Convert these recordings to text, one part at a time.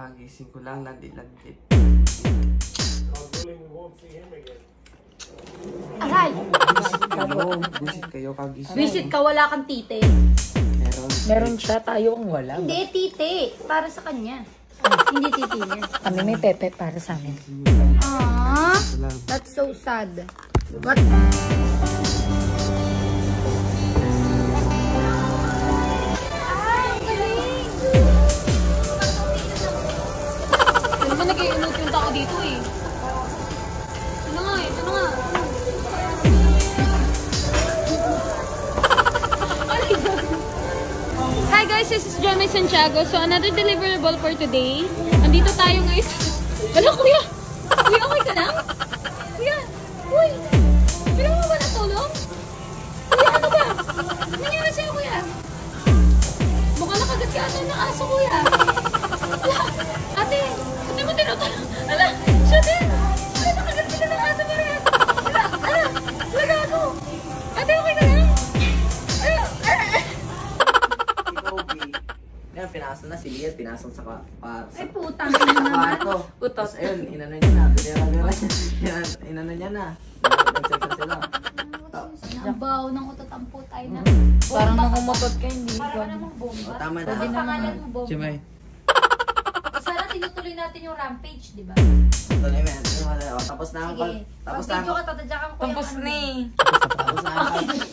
Kakagising ko lang, landit-landit. Aray! Busit kayo kagising. Visit ka, wala kang tite. Meron siya, tayo ang wala. Hindi, tite. Para sa kanya. Hindi tite niya. Kami may pepe para sa amin. Aww, that's so sad. What? Ano ba nag-i-emote yung tao dito eh? Ano nga eh? Ano nga? Hi guys, this is Gemma Santiago. So another deliverable for today. Andito tayo ngayon. Hala kuya! Kuya, okay ka lang? Kuya! Uy! Kailangan mo ba natulong? Kuya, ano ba? Ano nangyari sa'yo kuya? Mukhang nakagat ka ata ng aso kuya. Hala! Ate! Ate mo tinutulong! Hala! Siya din! Hala! Nakagat sila ng aso pa rin! Hala! Hala! Hala ako! Ate, okay ka lang? Yan, pinasok na si Liat, pinasok sa Ay, putang ina naman. Utot. Tapos ayun, inano niya na. Inano niya na. Nagsalsa sila. Ang baho ng utot ang putay na. Parang nakumutot ka, hindi Para ko. ka namang bomba. Tama na. Ang pangalan mo bomba. Jimay. Sana tinutuloy natin yung rampage, di ba? Tuloy mo yan. Tapos na ang Sige. tapos na Pag-video ka, tatadya ka ko Tapos na eh.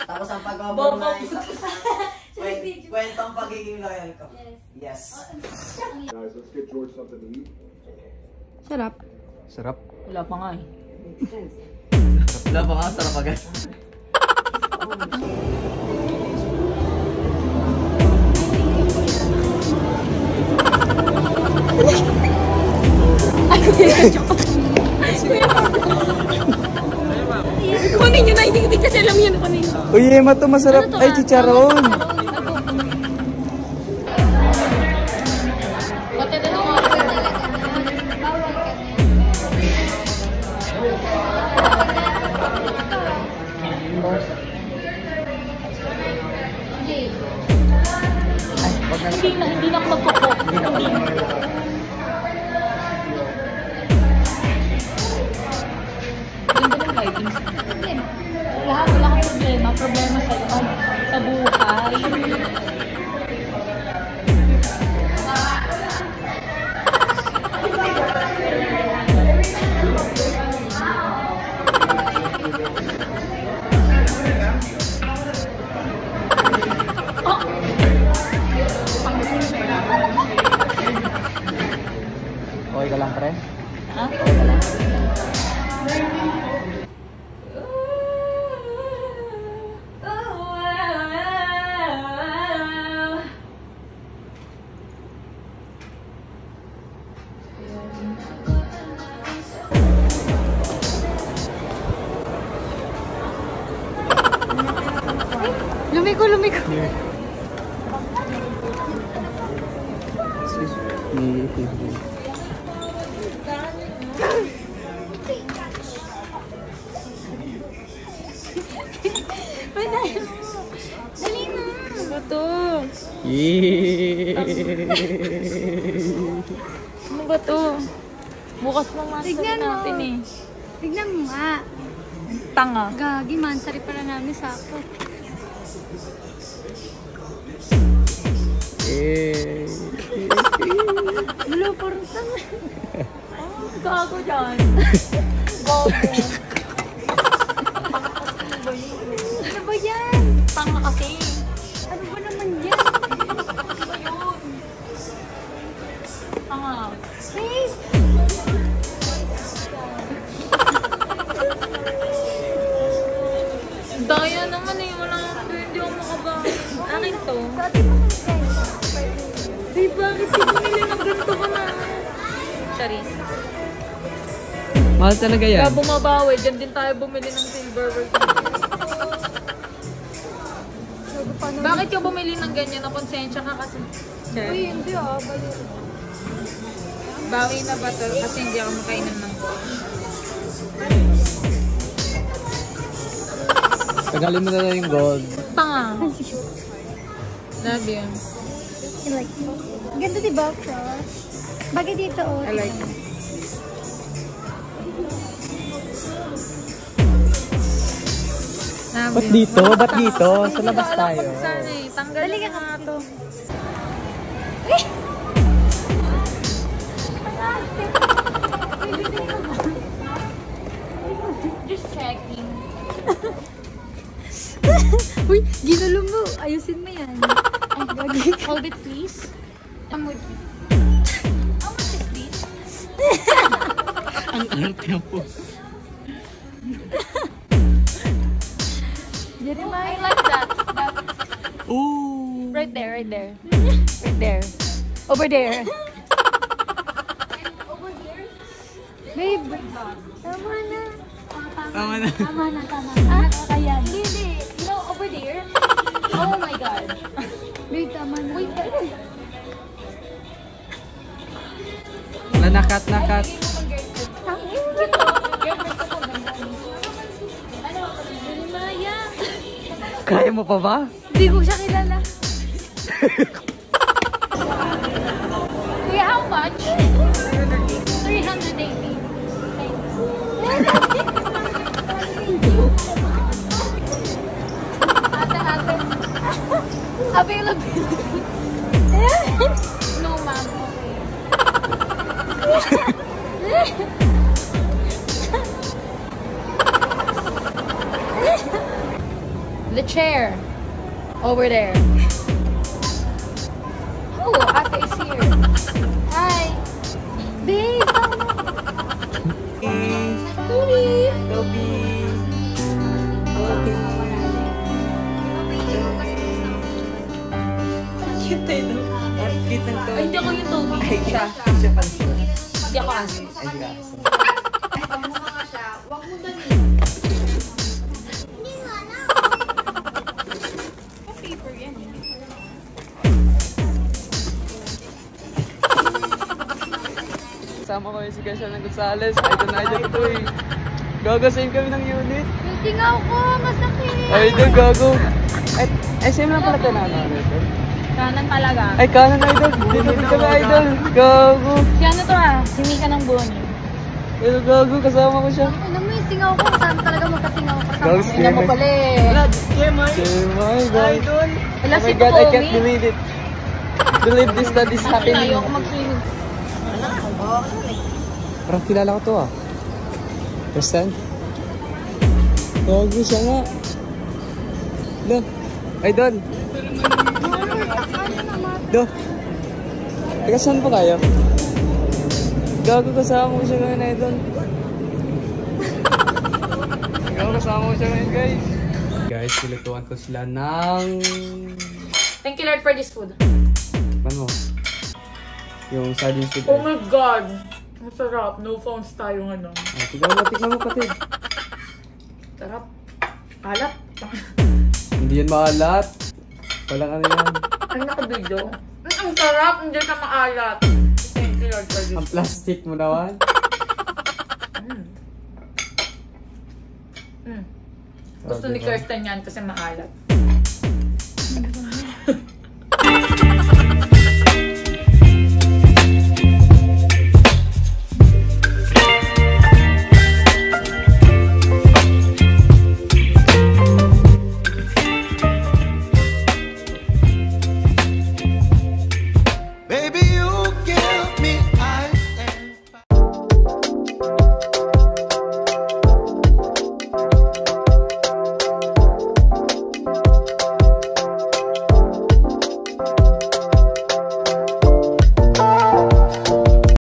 Tapos ang pag-overnize. Kwentong pagiging loyal ko. Yes. Guys, let's get George something to eat. Sarap. Sarap. Wala pa nga eh. Wala pa nga, sarap agad. Kunin nyo na, hindi kasi alam yan kunin. Uy, Emma to masarap. Ay, chicharon. Pati na lang ako. Hindi na ako magkukok. Hindi na. Ganda ng lighting. Lahat wala akong problema. Problema sa buhay. Okay ka lang, pre? Ha? Okay ka lang. Lumiko. Dali na. Ano to? Ano ba to? Bukas na master natin eh. Tignan mo nga. Tanga. Gagi, mansari pala namin sako. Wala, parang tanga. Gago dyan. Gago. Ano ba yan? Tanga kasi. Ano ba naman yan? Ayun. Tanga. Hey! Daya naman eh. Hindi ako makabawi. Akin to. Ay, bakit di bumili ng ganito ka na? Charis. Mahal talaga yan. Kaya bumabawi. Diyan din tayo bumili ng silverware. Bakit ka bumili ng ganyan? Nakonsensya ka kasi. Uy, hindi ah. Bawi na ba to? Kasi hindi ako makainom ng gold. Tagalin mo na lang yung gold. Tanga. Love you. Like, ganda diba, crush? Bagay dito, oh. I like it. Ba't dito? Ba't dito? Sa labas tayo. Tanggalin ka nga to. Just checking. Uy, ginulo mo. Ayusin mo yan. Hold it, please. I'm with you. How much is this? Ang arte po. I like that. Ooh. Right there, right there. Right there. Over there. Babe, tama na. Tama na. Tama na, tama na. Kaya. Hindi. You know, over there. Oh my God. Babe, tama na. Wait, Wala, nakat. Kaya mo pa ba? Hindi ko siya kilala. Kuya, how much? 380. Ate. Available. No, ma'am. The chair. Over there. Oh, ate is here. Hi. Babe, tama. Ay, hindi ako yung Toby. Ay, siya pansin. Hindi ako aso. Ay, hindi ka. Kasama ko yung si Gasha ng Gonzales. Idol ito eh. Gagasayin kami ng unit. Yung tingaw ko, masakit. Idol, gago. Ay, same lang pala tayo na idol. Kanan talaga. Ay, kanan idol. Dito din kami idol. Gago. Si ano to ah? Si Mika ng Boni. Idol, gago. Kasama ko siya. Ano mo yung tingaw ko? Saan talaga magkatingaw ka? Gago, Tingnan mo pala eh. Jemay, idol. Wala Oh si my God, I can't Toby. believe it. Believe this that is happening. Ayoko mag-swimming. Parang kilala ko to ah. First time? Gago siya nga. Do. Idol. Do. Teka, saan pa kayo? Gago, kasama ko siya ngayon, idol. Gago, kasama ko siya ngayon, guys. Guys, pilutuan ko sila ng... Thank you Lord for this food. Ano? Yung sardine soup. Oh my God! Masarap. No phones tayo ano. Tikman mo kapatid. Sarap. Alat. Hindi yan maalat. Walang ano yan. Ang nakabidyo. Ang sarap. Hindi ka maalat. Thank you Lord for this. Ang plastic mo naman. Gusto ni Kirsten yan kasi maalat.